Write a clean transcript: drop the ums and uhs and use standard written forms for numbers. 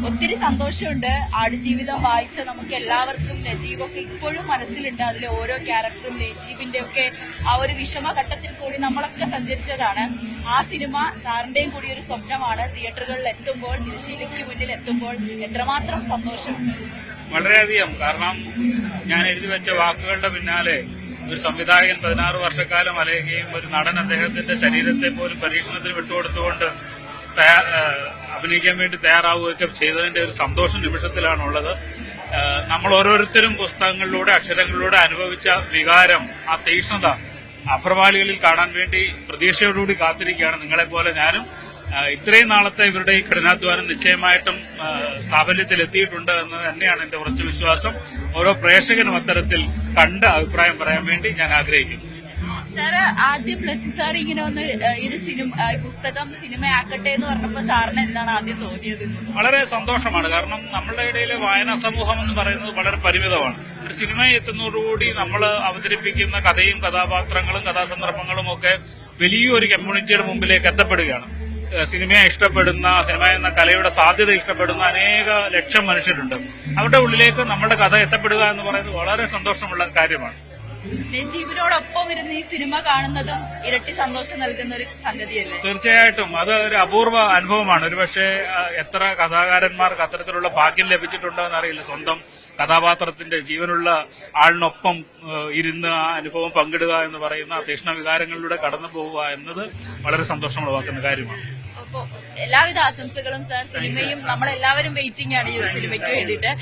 ഒത്തിരി സന്തോഷമുണ്ട്. ആടുജീവിതം വായിച്ച നമുക്ക് എല്ലാവർക്കും നജീബൊക്കെ ഇപ്പോഴും മനസ്സിലുണ്ട്. അതിലെ ഓരോ ക്യാരക്ടറും നജീബിന്റെ ഒക്കെ ആ ഒരു വിഷമഘട്ടത്തിൽ കൂടി നമ്മളൊക്കെ സഞ്ചരിച്ചതാണ്. ആ സിനിമ സാറിന്റെയും കൂടി ഒരു സ്വപ്നമാണ്. തിയേറ്ററുകളിൽ എത്തുമ്പോൾ, തിരശ്ശീലയ്ക്ക് മുന്നിൽ എത്തുമ്പോൾ എത്രമാത്രം സന്തോഷമുണ്ട്. വളരെയധികം. കാരണം ഞാൻ എഴുതി വെച്ച വാക്കുകളുടെ പിന്നാലെ ഒരു സംവിധായകൻ 16 വർഷക്കാലം അലയുകയും ഒരു നടൻ അദ്ദേഹത്തിന്റെ ശരീരത്തെ പോലും പരീക്ഷണത്തിന് വിട്ടുകൊടുത്തുകൊണ്ട് അഭിനയിക്കാൻ വേണ്ടി തയ്യാറാവുകയൊക്കെ ചെയ്തതിന്റെ ഒരു സന്തോഷ നിമിഷത്തിലാണുള്ളത്. നമ്മൾ ഓരോരുത്തരും പുസ്തകങ്ങളിലൂടെ അക്ഷരങ്ങളിലൂടെ അനുഭവിച്ച വികാരം, ആ തീക്ഷ്ണത അപ്രവാളികളിൽ കാണാൻ വേണ്ടി പ്രതീക്ഷയോടുകൂടി കാത്തിരിക്കുകയാണ്. നിങ്ങളെപ്പോലെ ഞാനും. ഇത്രയും നാളത്തെ ഇവരുടെ ഈ കഠിനാധ്വാനം നിശ്ചയമായിട്ടും സാഫല്യത്തിലെത്തിയിട്ടുണ്ട് എന്ന് തന്നെയാണ് എന്റെ ഉറച്ച വിശ്വാസം. ഓരോ പ്രേക്ഷകനും അത്തരത്തിൽ കണ്ട് അഭിപ്രായം പറയാൻ വേണ്ടി ഞാൻ ആഗ്രഹിക്കുന്നു. സാറ് ആദ്യം ബ്ലസ്സി സാർ ഇങ്ങനെ ഒന്ന് ഇത് പുസ്തകം സിനിമയാക്കട്ടെ എന്ന് പറഞ്ഞപ്പോൾ സാറിന് എന്താണ് ആദ്യം തോന്നിയത്? വളരെ സന്തോഷമാണ്. കാരണം നമ്മളുടെ ഇടയിലെ വായനാ സമൂഹം എന്ന് പറയുന്നത് വളരെ പരിമിതമാണ്. ഒരു സിനിമ എത്തുന്നതോടുകൂടി നമ്മൾ അവതരിപ്പിക്കുന്ന കഥയും കഥാപാത്രങ്ങളും കഥാസന്ദർഭങ്ങളും ഒക്കെ വലിയൊരു കമ്മ്യൂണിറ്റിയുടെ മുമ്പിലേക്ക് എത്തപ്പെടുകയാണ്. സിനിമയെ ഇഷ്ടപ്പെടുന്ന, സിനിമ എന്ന കലയുടെ സാധ്യത ഇഷ്ടപ്പെടുന്ന അനേക ലക്ഷം മനുഷ്യരുണ്ട്. അവരുടെ ഉള്ളിലേക്ക് നമ്മുടെ കഥ എത്തപ്പെടുക എന്ന് പറയുന്നത് വളരെ സന്തോഷമുള്ള കാര്യമാണ്. നജീബിനോടൊപ്പം ഇരുന്ന് ഈ സിനിമ കാണുന്നതും ഇരട്ടി സന്തോഷം നൽകുന്ന ഒരു സംഗതിയല്ലേ? തീർച്ചയായിട്ടും അത് ഒരു അപൂർവ അനുഭവമാണ്. ഒരുപക്ഷെ എത്ര കഥാകാരന്മാർക്ക് അത്തരത്തിലുള്ള ഭാഗ്യം ലഭിച്ചിട്ടുണ്ടോ എന്നറിയില്ല. സ്വന്തം കഥാപാത്രത്തിന്റെ ജീവനുള്ള ആളിനൊപ്പം ഇരുന്ന് ആ അനുഭവം പങ്കിടുക എന്ന് പറയുന്ന തീക്ഷ്ണ വികാരങ്ങളിലൂടെ കടന്നു പോവുക എന്നത് വളരെ സന്തോഷമുളവാക്കുന്ന കാര്യമാണ്. അപ്പോ എല്ലാവിധ ആശംസകളും സാർ. സിനിമയും നമ്മളെല്ലാവരും വെയിറ്റിംഗ് ആണ് ഈ ഒരു സിനിമയ്ക്ക് വേണ്ടിയിട്ട്.